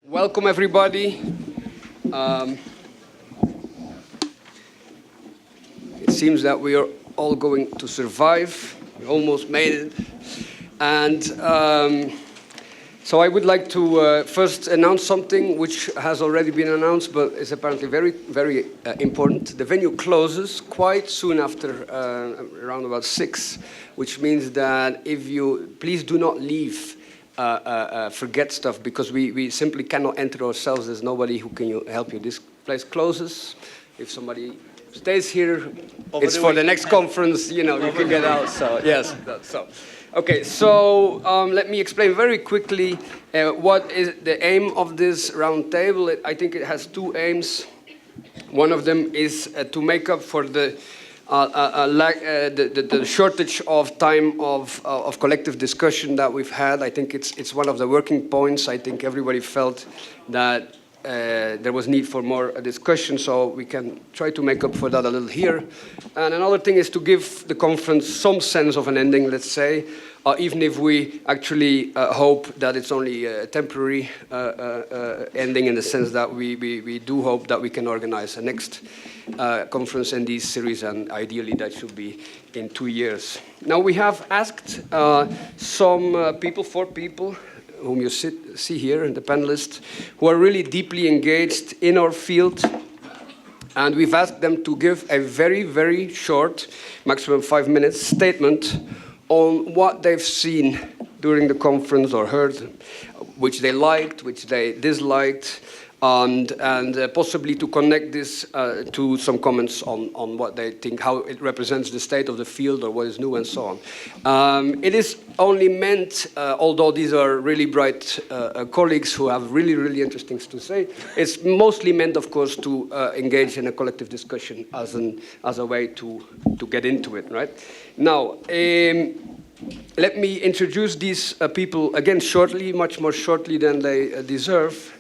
Welcome, everybody. It seems that we are all going to survive. We almost made it. And so I would like to first announce something which has already been announced, but is apparently very, very important. The venue closes quite soon after, around about 6, which means that if you, please do not leave forget stuff, because we simply cannot enter ourselves. There's nobody who can help you. This place closes. If somebody stays here, it's for the next conference, you know, you can get out. So, yes, that's so. Okay, so let me explain very quickly what is the aim of this roundtable. I think it has 2 aims. One of them is to make up for the shortage of time of collective discussion that we've had. I think it's one of the working points. I think everybody felt that there was need for more discussion, so we can try to make up for that a little here. And another thing is to give the conference some sense of an ending, let's say, even if we actually hope that it's only a temporary ending, in the sense that we do hope that we can organize a next conference in this series, and ideally that should be in 2 years. Now, we have asked some people, 4 people, whom you see here, the panelists, who are really deeply engaged in our field. And we've asked them to give a very, very short, maximum 5 minutes, statement on what they've seen during the conference or heard, which they liked, which they disliked, and possibly to connect this to some comments on what they think, how it represents the state of the field or what is new and so on. It is only meant, although these are really bright colleagues who have really, really interesting things to say, it's mostly meant, of course, to engage in a collective discussion as a way to get into it, right? Now, let me introduce these people again shortly, much more shortly than they deserve.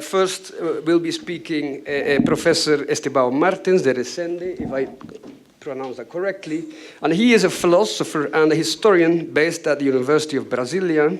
First will be speaking Professor Estebão Martins de Resende, if I pronounce that correctly. And he is a philosopher and a historian based at the University of Brasilia.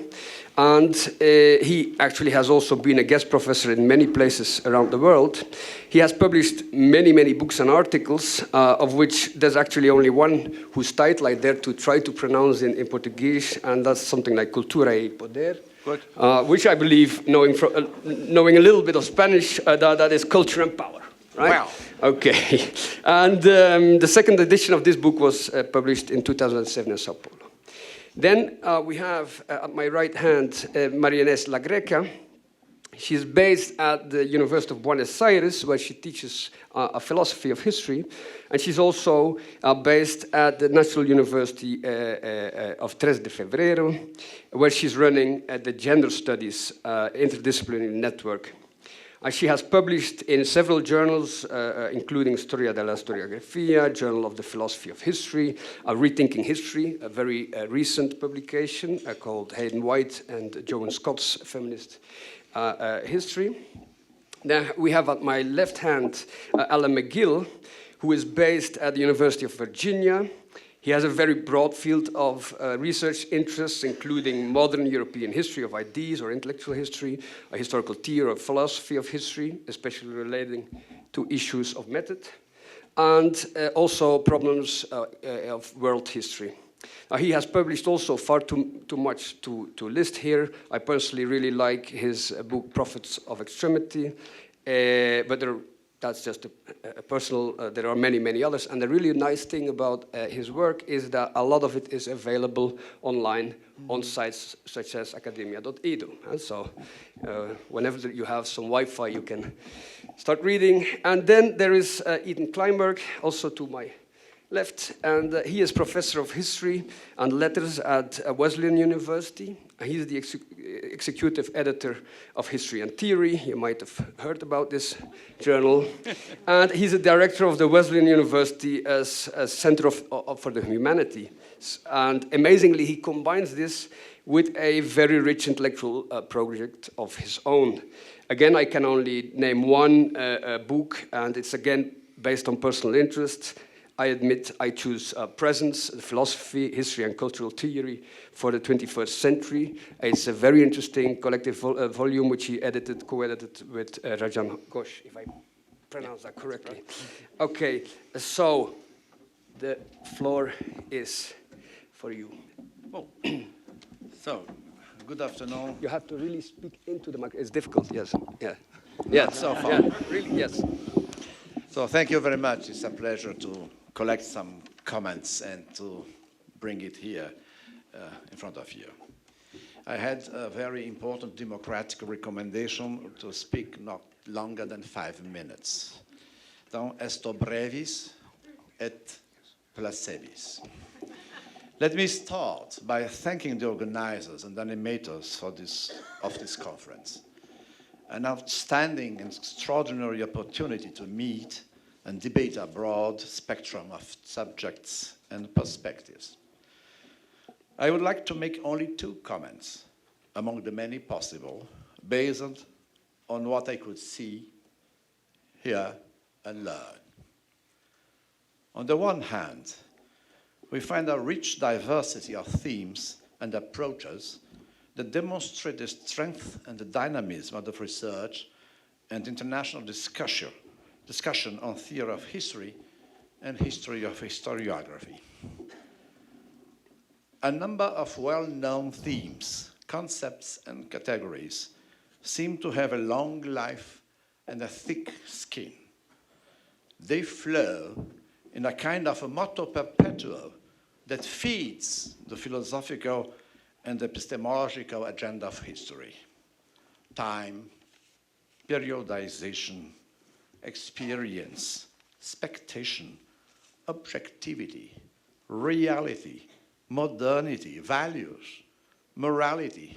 And he actually has also been a guest professor in many places around the world. He has published many, many books and articles, of which there's actually only one whose title I dare to try to pronounce in Portuguese, and that's something like Cultura e Poder. Good. Which I believe, knowing a little bit of Spanish, that is culture and power, right? Wow. Okay. And the second edition of this book was published in 2007 in Sao Paulo. Then we have, at my right hand, Maria Inés La Greca. She's based at the University of Buenos Aires, where she teaches a philosophy of history. And she's also based at the National University of 3 de Fevereiro, where she's running the Gender Studies Interdisciplinary Network. She has published in several journals, including Storia della Storiografia, Journal of the Philosophy of History, Rethinking History, a very recent publication called Hayden White and Joan Scott's Feminist History. Then we have at my left hand Alan McGill, who is based at the University of Virginia. He has a very broad field of research interests, including modern European history of ideas or intellectual history, a historical theory or philosophy of history, especially relating to issues of method, and also problems of world history. Now, he has published also far too much to list here. I personally really like his book, Prophets of Extremity, but that's just a personal, there are many, many others. And the really nice thing about his work is that a lot of it is available online on sites such as academia.edu. And so whenever you have some Wi-Fi, you can start reading. And then there is Ethan Kleinberg, also to my left, and he is professor of history and letters at Wesleyan University. He's the executive editor of History and Theory. You might have heard about this journal. And he's a director of the Wesleyan University as a Center for the Humanities. And amazingly, he combines this with a very rich intellectual project of his own. Again, I can only name one book, and it's again based on personal interest. I admit I choose Presence, Philosophy, History and Cultural Theory for the 21st Century. It's a very interesting collective volume which he co-edited with Rajan Ghosh, if I pronounce that correctly. Okay, so the floor is for you. Oh. So, good afternoon. You have to really speak into the mic. It's difficult, yes. Yeah. Yeah, so far. Yeah, really, yes. So thank you very much. It's a pleasure to collect some comments and to bring it here in front of you. I had a very important democratic recommendation to speak not longer than 5 minutes. Donc, esto brevis et placebis. Let me start by thanking the organizers and animators of this conference. An outstanding and extraordinary opportunity to meet and debate a broad spectrum of subjects and perspectives. I would like to make only 2 comments among the many possible, based on what I could see, hear, and learn. On the one hand, we find a rich diversity of themes and approaches that demonstrate the strength and the dynamism of the research and international discussion on theory of history and history of historiography. A number of well-known themes, concepts, and categories seem to have a long life and a thick skin. They flow in a kind of a motto perpetuo that feeds the philosophical and epistemological agenda of history. Time, periodization, experience, expectation, objectivity, reality, modernity, values, morality,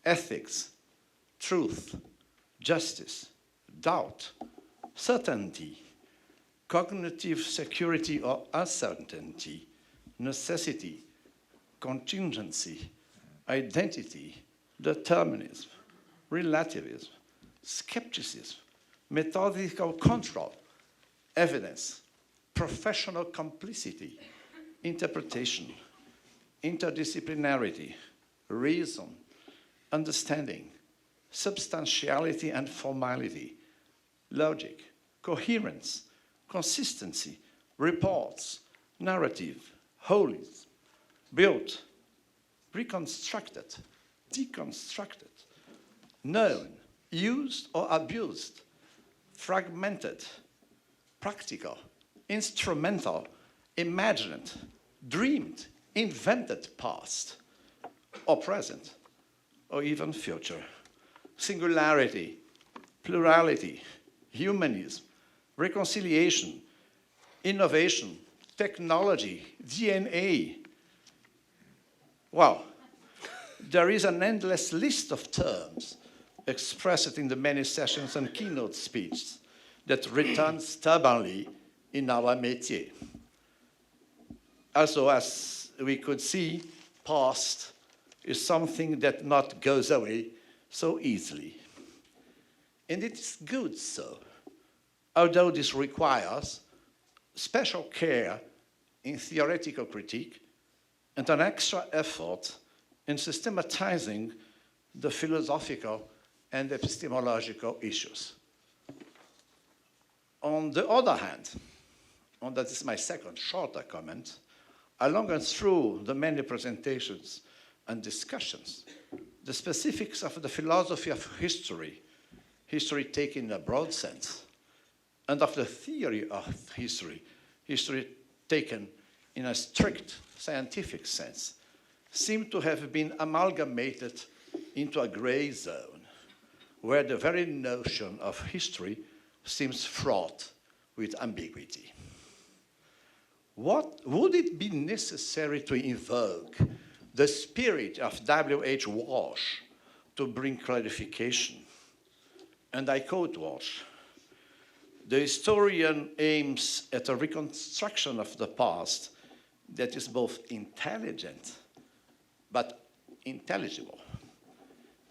ethics, truth, justice, doubt, certainty, cognitive security or uncertainty, necessity, contingency, identity, determinism, relativism, skepticism, methodical control, evidence, professional complicity, interpretation, interdisciplinarity, reason, understanding, substantiality and formality, logic, coherence, consistency, reports, narrative, wholes, built, reconstructed, deconstructed, known, used or abused, fragmented, practical, instrumental, imagined, dreamed, invented past, or present, or even future, singularity, plurality, humanism, reconciliation, innovation, technology, DNA. Wow, there is an endless list of terms expressed in the many sessions and keynote speeches that return stubbornly in our métier. Also, as we could see, past is something that not goes away so easily. And it is good so, although this requires special care in theoretical critique and an extra effort in systematizing the philosophical and epistemological issues. On the other hand, and that is my second shorter comment, along and through the many presentations and discussions, the specifics of the philosophy of history, history taken in a broad sense, and of the theory of history, history taken in a strict scientific sense, seem to have been amalgamated into a gray zone, where the very notion of history seems fraught with ambiguity. Would it be necessary to invoke the spirit of W.H. Walsh to bring clarification? And I quote Walsh, "The historian aims at a reconstruction of the past that is both intelligent but intelligible.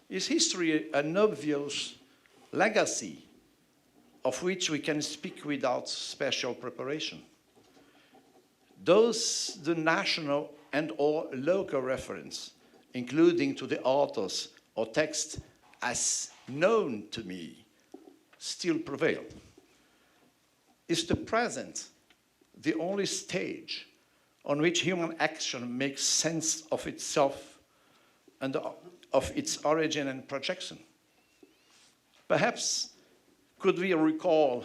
Is history an obvious legacy of which we can speak without special preparation? the national and or local reference, including to the authors or text as known to me, still prevail? Is the present the only stage on which human action makes sense of itself and of its origin and projection? Perhaps could we recall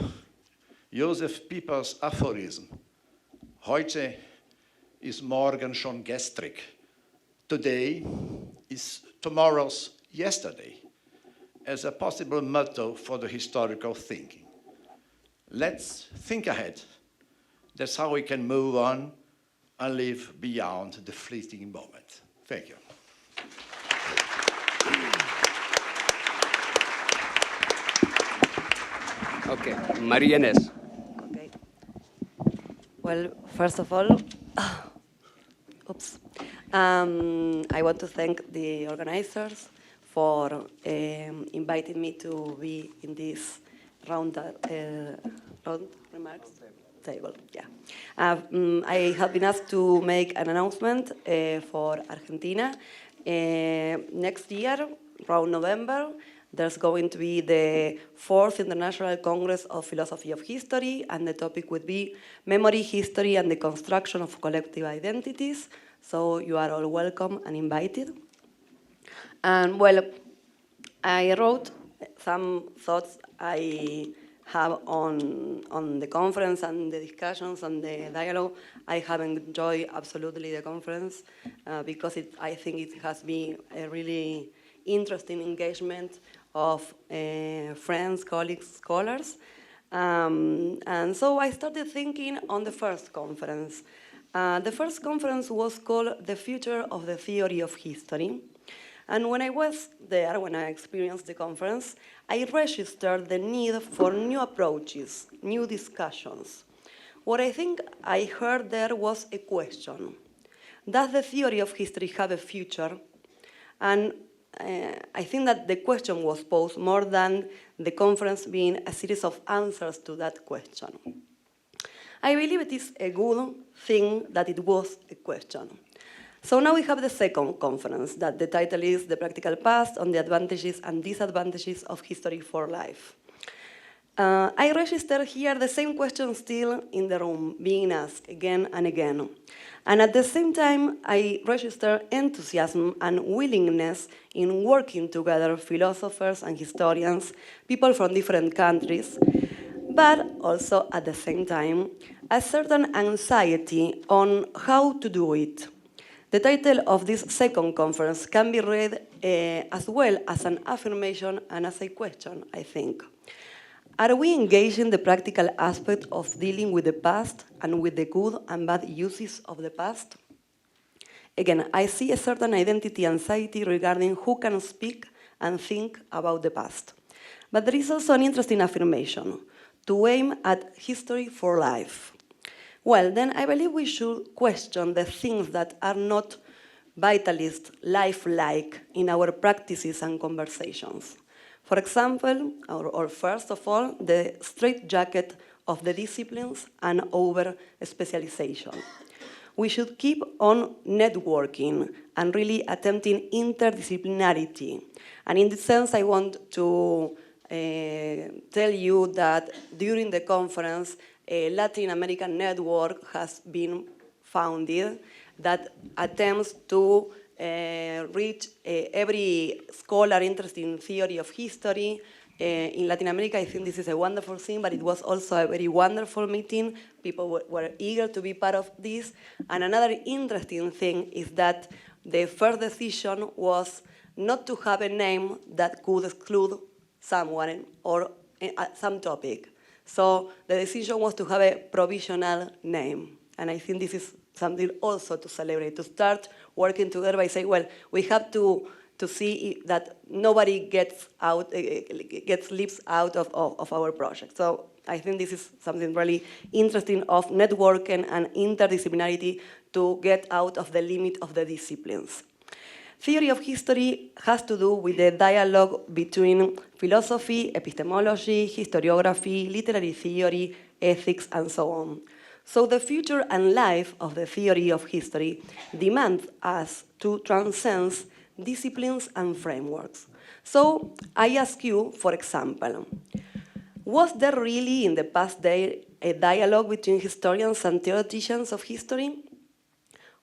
Josef Pieper's aphorism, heute ist morgen schon gestrig, today is tomorrow's yesterday, as a possible motto for the historical thinking. Let's think ahead. That's how we can move on and live beyond the fleeting moment. Thank you. Okay, Maria Inés. Okay. Well, first of all, I want to thank the organizers for inviting me to be in this round remarks table. Yeah, I have been asked to make an announcement for Argentina. Next year, around November, there's going to be the 4th International Congress of Philosophy of History, and the topic would be Memory, History, and the Construction of Collective Identities. So you are all welcome and invited. And well, I wrote some thoughts I have on the conference and the discussions and the dialogue. I have enjoyed absolutely the conference because I think it has been a really interesting engagement of friends, colleagues, scholars. And so I started thinking on the first conference. The first conference was called The Future of the Theory of History. And when I was there, when I experienced the conference, I registered the need for new approaches, new discussions. What I think I heard there was a question. Does the theory of history have a future? And I think that the question was posed more than the conference being a series of answers to that question. I believe it is a good thing that it was a question. So now we have the second conference, that the title is The Practical Past on the Advantages and Disadvantages of History for Life. I registered here the same question still in the room, being asked again and again. And at the same time, I registered enthusiasm and willingness in working together, philosophers and historians, people from different countries, but also at the same time, a certain anxiety on how to do it. The title of this second conference can be read as well as an affirmation and as a question, I think. Are we engaged in the practical aspect of dealing with the past and with the good and bad uses of the past? Again, I see a certain identity anxiety regarding who can speak and think about the past. But there is also an interesting affirmation, to aim at history for life. Well, then I believe we should question the things that are not vitalist, lifelike in our practices and conversations. For example, or first of all, the straitjacket of the disciplines and over-specialization. We should keep on networking and really attempting interdisciplinarity. And in this sense, I want to tell you that during the conference, a Latin American network has been founded that attempts to reach every scholar interested in theory of history. In Latin America, I think this is a wonderful thing, but it was also a very wonderful meeting. People were eager to be part of this. And another interesting thing is that the first decision was not to have a name that could exclude someone or some topic. So the decision was to have a provisional name. And I think this is something also to celebrate, to start working together by saying, well, we have to see that nobody gets leaps out of our project. So I think this is something really interesting of networking and interdisciplinarity to get out of the limit of the disciplines. Theory of history has to do with the dialogue between philosophy, epistemology, historiography, literary theory, ethics, and so on. So the future and life of the theory of history demand us to transcend disciplines and frameworks. So I ask you, for example, was there really in the past day a dialogue between historians and theoreticians of history?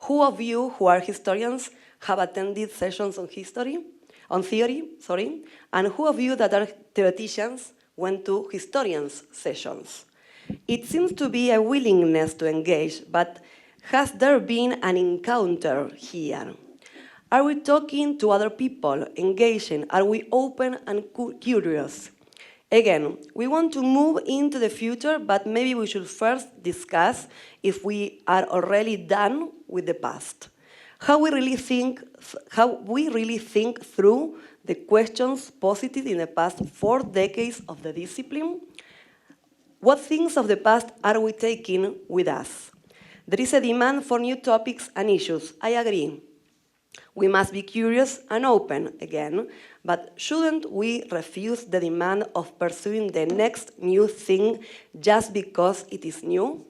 Who of you who are historians have attended sessions on theory, and who of you that are theoreticians went to historians' sessions? It seems to be a willingness to engage, but has there been an encounter here? Are we talking to other people, engaging? Are we open and curious? Again, we want to move into the future, but maybe we should first discuss if we are already done with the past. How we really think through the questions posed in the past 4 decades of the discipline. What things of the past are we taking with us? There is a demand for new topics and issues. I agree. We must be curious and open again, but shouldn't we refuse the demand of pursuing the next new thing just because it is new?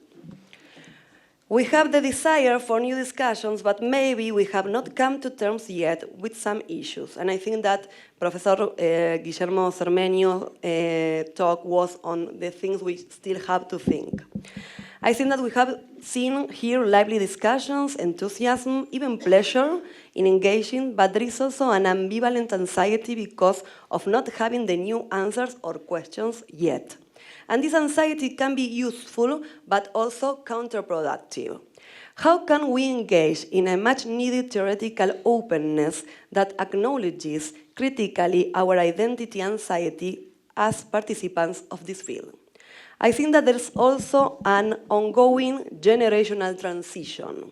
We have the desire for new discussions, but maybe we have not come to terms yet with some issues. And I think that Professor Guillermo Cermeño's talk was on the things we still have to think. I think that we have seen here lively discussions, enthusiasm, even pleasure in engaging, but there is also an ambivalent anxiety because of not having the new answers or questions yet. And this anxiety can be useful, but also counterproductive. How can we engage in a much-needed theoretical openness that acknowledges critically our identity anxiety as participants of this field? I think that there's also an ongoing generational transition.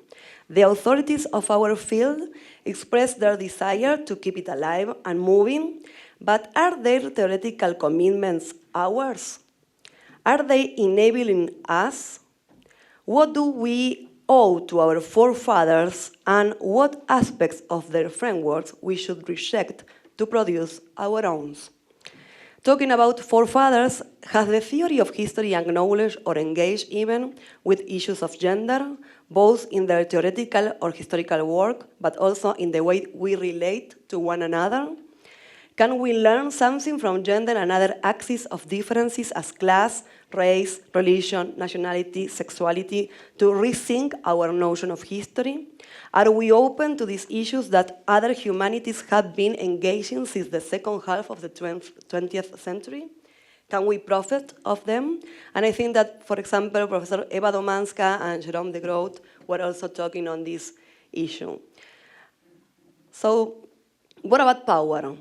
The authorities of our field express their desire to keep it alive and moving, but are their theoretical commitments ours? Are they enabling us? What do we owe to our forefathers, and what aspects of their frameworks we should reject to produce our own? Talking about forefathers, has the theory of history acknowledged or engaged even with issues of gender, both in their theoretical or historical work, but also in the way we relate to one another? Can we learn something from gender and other axes of differences as class, race, religion, nationality, sexuality to rethink our notion of history? Are we open to these issues that other humanities have been engaging since the second half of the 20th century? Can we profit of them? And I think that, for example, Professor Eva Domanska and Jerome de Groot were also talking on this issue. So, what about power?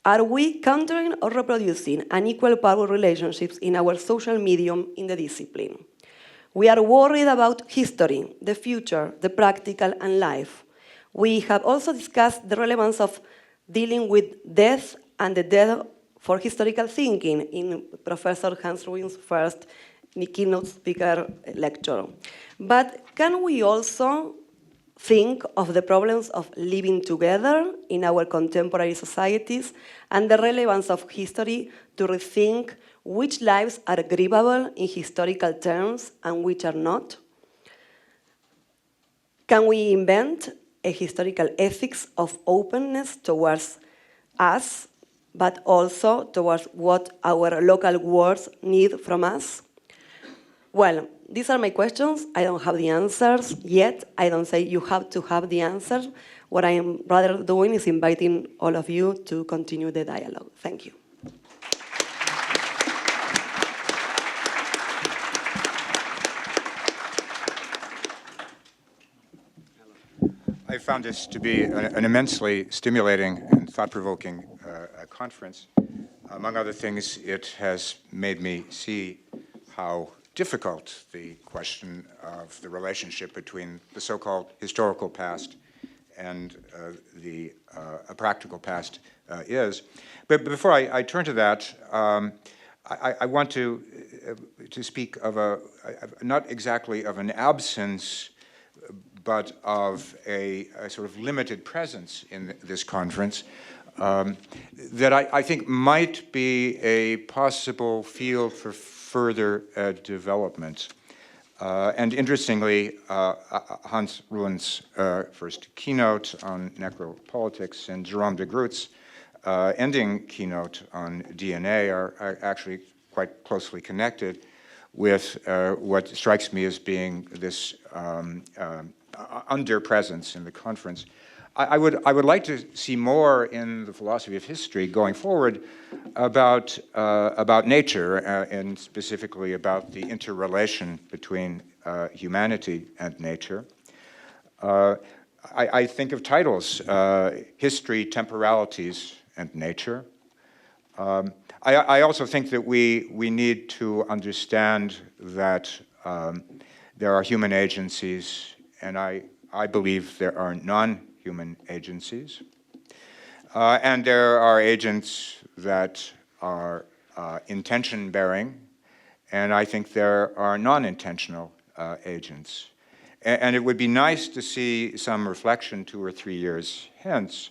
Are we countering or reproducing unequal power relationships in our social medium in the discipline? We are worried about history, the future, the practical, and life. We have also discussed the relevance of dealing with death and the death for historical thinking in Professor Hans Ruin's first keynote speaker lecture. But can we also think of the problems of living together in our contemporary societies and the relevance of history to rethink which lives are grievable in historical terms and which are not? Can we invent a historical ethics of openness towards us, but also towards what our local worlds need from us? Well, these are my questions. I don't have the answers yet. I don't say you have to have the answers. What I am rather doing is inviting all of you to continue the dialogue. Thank you. I found this to be an immensely stimulating and thought-provoking conference. Among other things, it has made me see how difficult the question of the relationship between the so-called historical past and a practical past is. But before I turn to that, I want to speak of not exactly of an absence, but of a sort of limited presence in this conference that I think might be a possible field for further development. And interestingly, Hans Ruhn's first keynote on necropolitics and Jerome de Groot's ending keynote on DNA are actually quite closely connected with what strikes me as being this underpresence in the conference. I would like to see more in the philosophy of history going forward about nature and specifically about the interrelation between humanity and nature. I think of titles, history, temporalities, and nature. I also think that we need to understand that there are human agencies, and I believe there are non-human agencies. And there are agents that are intention-bearing, and I think there are non-intentional agents. And it would be nice to see some reflection 2 or 3 years hence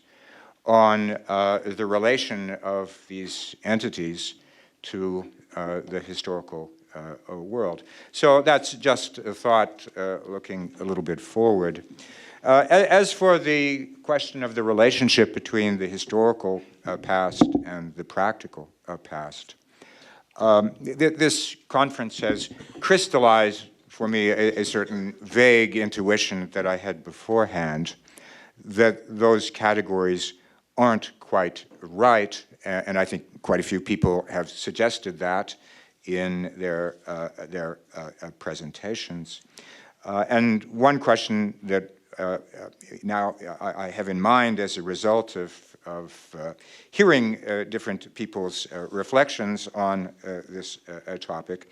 on the relation of these entities to the historical world. So that's just a thought looking a little bit forward. As for the question of the relationship between the historical past and the practical past, this conference has crystallized for me a certain vague intuition that I had beforehand, that those categories aren't quite right, and I think quite a few people have suggested that in their presentations. And one question that now I have in mind as a result of hearing different people's reflections on this topic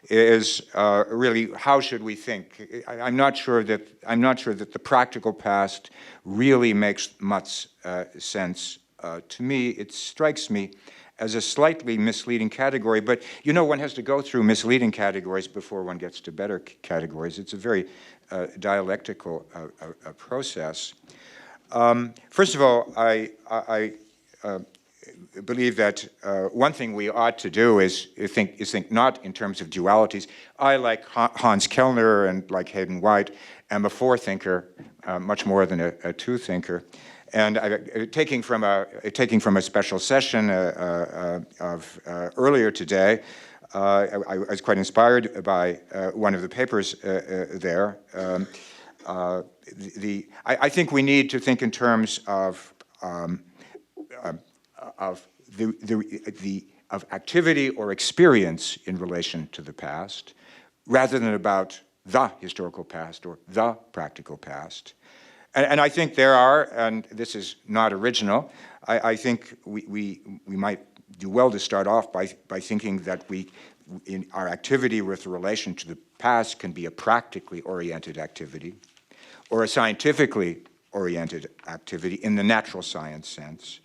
is really, how should we think? I'm not sure that the practical past really makes much sense to me. It strikes me as a slightly misleading category, but you know, one has to go through misleading categories before one gets to better categories. It's a very dialectical process. First of all, I believe that one thing we ought to do is think not in terms of dualities. I, like Hans Kellner and like Hayden White, am a forethinker, much more than a two-thinker. And taking from a special session of earlier today, I was quite inspired by one of the papers there. I think we need to think in terms of activity or experience in relation to the past, rather than about the historical past or the practical past. And I think there are, and this is not original, I think we might do well to start off by thinking that in our activity with relation to the past can be a practically oriented activity, or a scientifically oriented activity in the natural science sense,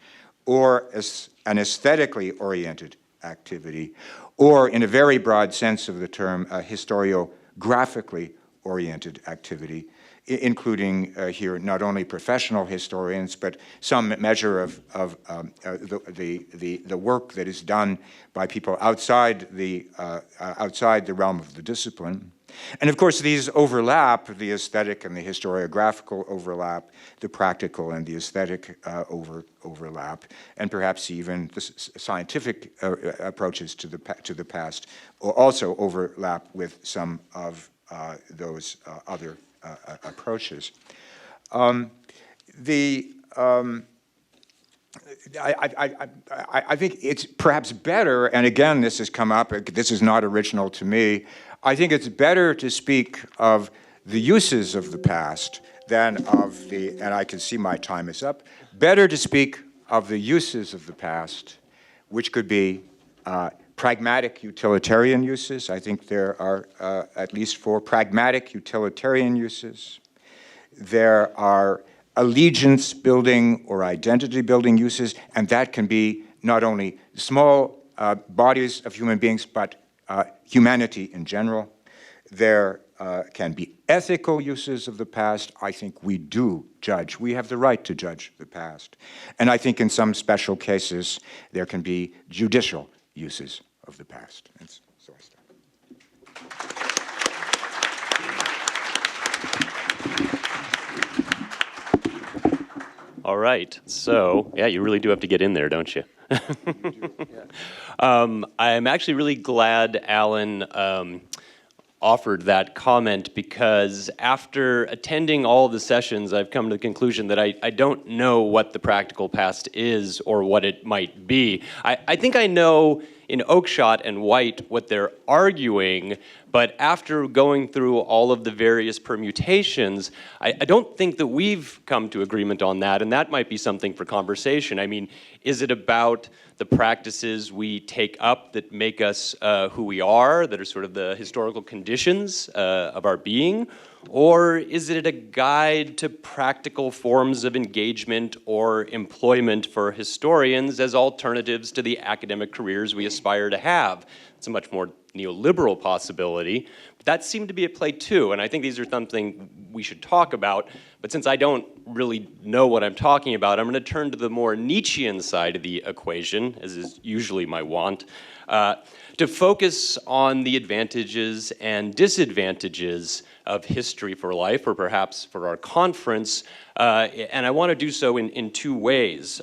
or as an aesthetically oriented activity, or in a very broad sense of the term, a historiographically oriented activity, including here not only professional historians, but some measure of the work that is done by people outside the realm of the discipline. And of course, these overlap, the aesthetic and the historiographical overlap, the practical and the aesthetic overlap, and perhaps even the scientific approaches to the past also overlap with some of those other approaches. I think it's perhaps better, and again, this has come up, this is not original to me, I think it's better to speak of the uses of the past than of the, and I can see my time is up, better to speak of the uses of the past, which could be pragmatic utilitarian uses. I think there are at least 4 pragmatic utilitarian uses. There are allegiance building or identity building uses, and that can be not only small bodies of human beings, but humanity in general. There can be ethical uses of the past. I think we do judge. We have the right to judge the past. And I think in some special cases, there can be judicial uses of the past. And so I stop. All right. So, yeah, you really do have to get in there, don't you? I'm actually really glad Alan offered that comment, because after attending all the sessions, I've come to the conclusion that I don't know what the practical past is or what it might be. I think I know in Oakeshott and White what they're arguing, but after going through all of the various permutations, I don't think that we've come to agreement on that, and that might be something for conversation. I mean, is it about the practices we take up that make us who we are, that are sort of the historical conditions of our being? Or is it a guide to practical forms of engagement or employment for historians as alternatives to the academic careers we aspire to have? It's a much more neoliberal possibility, but that seemed to be at play too, and I think these are something we should talk about, but since I don't really know what I'm talking about, I'm going to turn to the more Nietzschean side of the equation, as is usually my wont, to focus on the advantages and disadvantages of history for life, or perhaps for our conference, and I want to do so in two ways.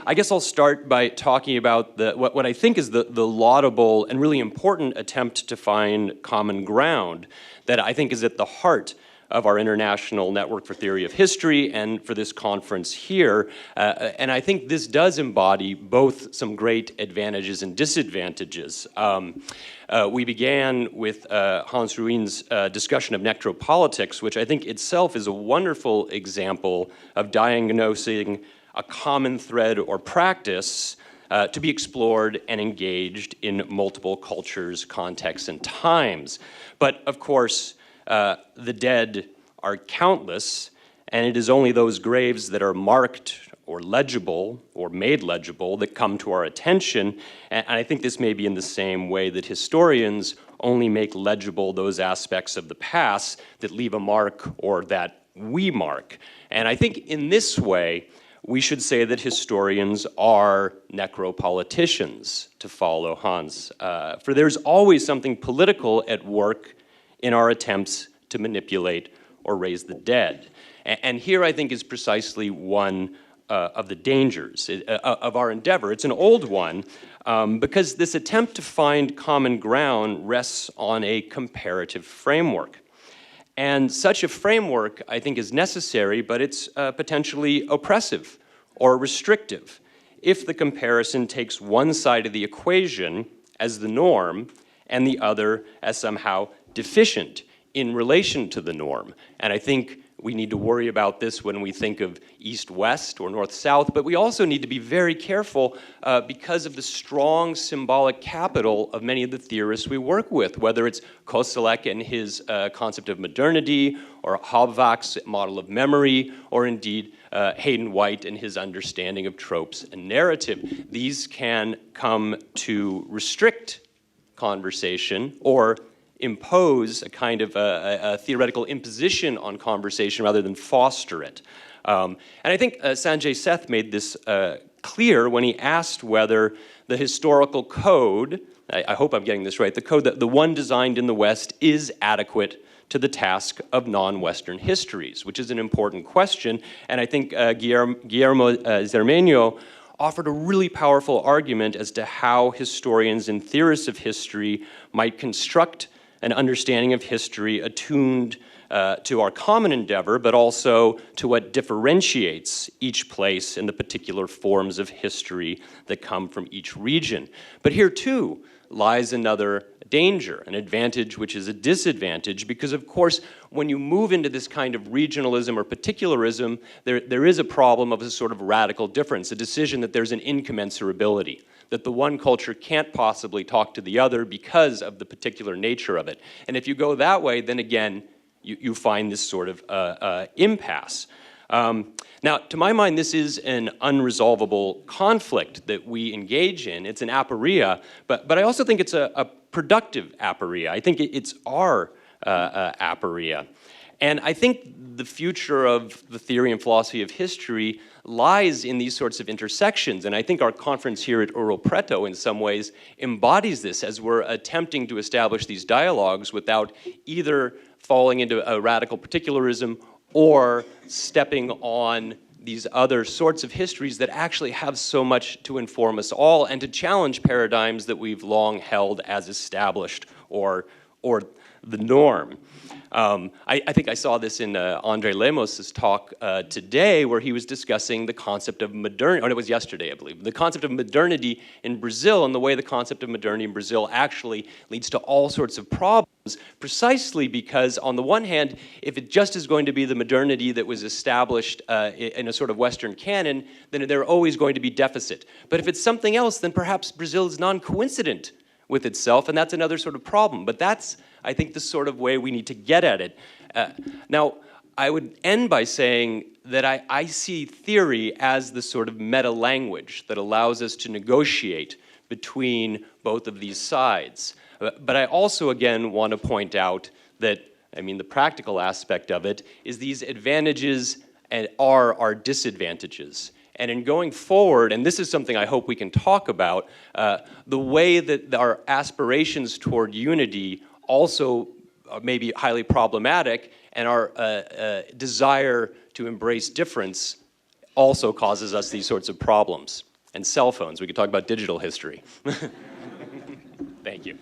I guess I'll start by talking about what I think is the laudable and really important attempt to find common ground that I think is at the heart of our International Network for Theory of History and for this conference here. And I think this does embody both some great advantages and disadvantages. We began with Hans Ruin's discussion of necropolitics, which I think itself is a wonderful example of diagnosing a common thread or practice to be explored and engaged in multiple cultures, contexts, and times. But of course, the dead are countless, and it is only those graves that are marked or legible or made legible that come to our attention. And I think this may be in the same way that historians only make legible those aspects of the past that leave a mark or that we mark. And I think in this way, we should say that historians are necropoliticians, to follow Hans. For there's always something political at work in our attempts to manipulate or raise the dead. And here I think is precisely one of the dangers of our endeavor. It's an old one, because this attempt to find common ground rests on a comparative framework. And such a framework, I think, is necessary, but it's potentially oppressive or restrictive if the comparison takes one side of the equation as the norm and the other as somehow deficient in relation to the norm. And I think we need to worry about this when we think of East-West or North-South, but we also need to be very careful because of the strong symbolic capital of many of the theorists we work with, whether it's Koselleck and his concept of modernity, or Halbwach's model of memory, or indeed Hayden White and his understanding of tropes and narrative. These can come to restrict conversation or impose a kind of a theoretical imposition on conversation rather than foster it. And I think Sanjay Seth made this clear when he asked whether the historical code, I hope I'm getting this right, the code, the one designed in the West, is adequate to the task of non-Western histories, which is an important question. And I think Guillermo Zermeño offered a really powerful argument as to how historians and theorists of history might construct an understanding of history attuned to our common endeavor, but also to what differentiates each place in the particular forms of history that come from each region. But here too lies another danger, an advantage which is a disadvantage, because of course when you move into this kind of regionalism or particularism, there is a problem of a sort of radical difference, a decision that there's an incommensurability, that the one culture can't possibly talk to the other because of the particular nature of it. And if you go that way, then again, you find this sort of impasse. Now, to my mind, this is an unresolvable conflict that we engage in. It's an aporia, but I also think it's a productive aporia. I think it's our aporia. And I think the future of the theory and philosophy of history lies in these sorts of intersections. And I think our conference here at Ouro Preto in some ways embodies this as we're attempting to establish these dialogues without either falling into a radical particularism or stepping on these other sorts of histories that actually have so much to inform us all and to challenge paradigms that we've long held as established or the norm. I think I saw this in Andre Lemos's talk today, where he was discussing the concept of modernity, or it was yesterday, I believe, the concept of modernity in Brazil and the way the concept of modernity in Brazil actually leads to all sorts of problems, precisely because, on the one hand, if it just is going to be the modernity that was established in a sort of Western canon, then there are always going to be deficit. But if it's something else, then perhaps Brazil is non-coincident with itself, and that's another sort of problem. But that's, I think, the sort of way we need to get at it. Now, I would end by saying that I see theory as the sort of meta-language that allows us to negotiate between both of these sides. But I also, again, want to point out that, I mean, the practical aspect of it is these advantages are our disadvantages. And in going forward, and this is something I hope we can talk about, the way that our aspirations toward unity also may be highly problematic, and our desire to embrace difference also causes us these sorts of problems. And cell phones, we could talk about digital history. Thank you.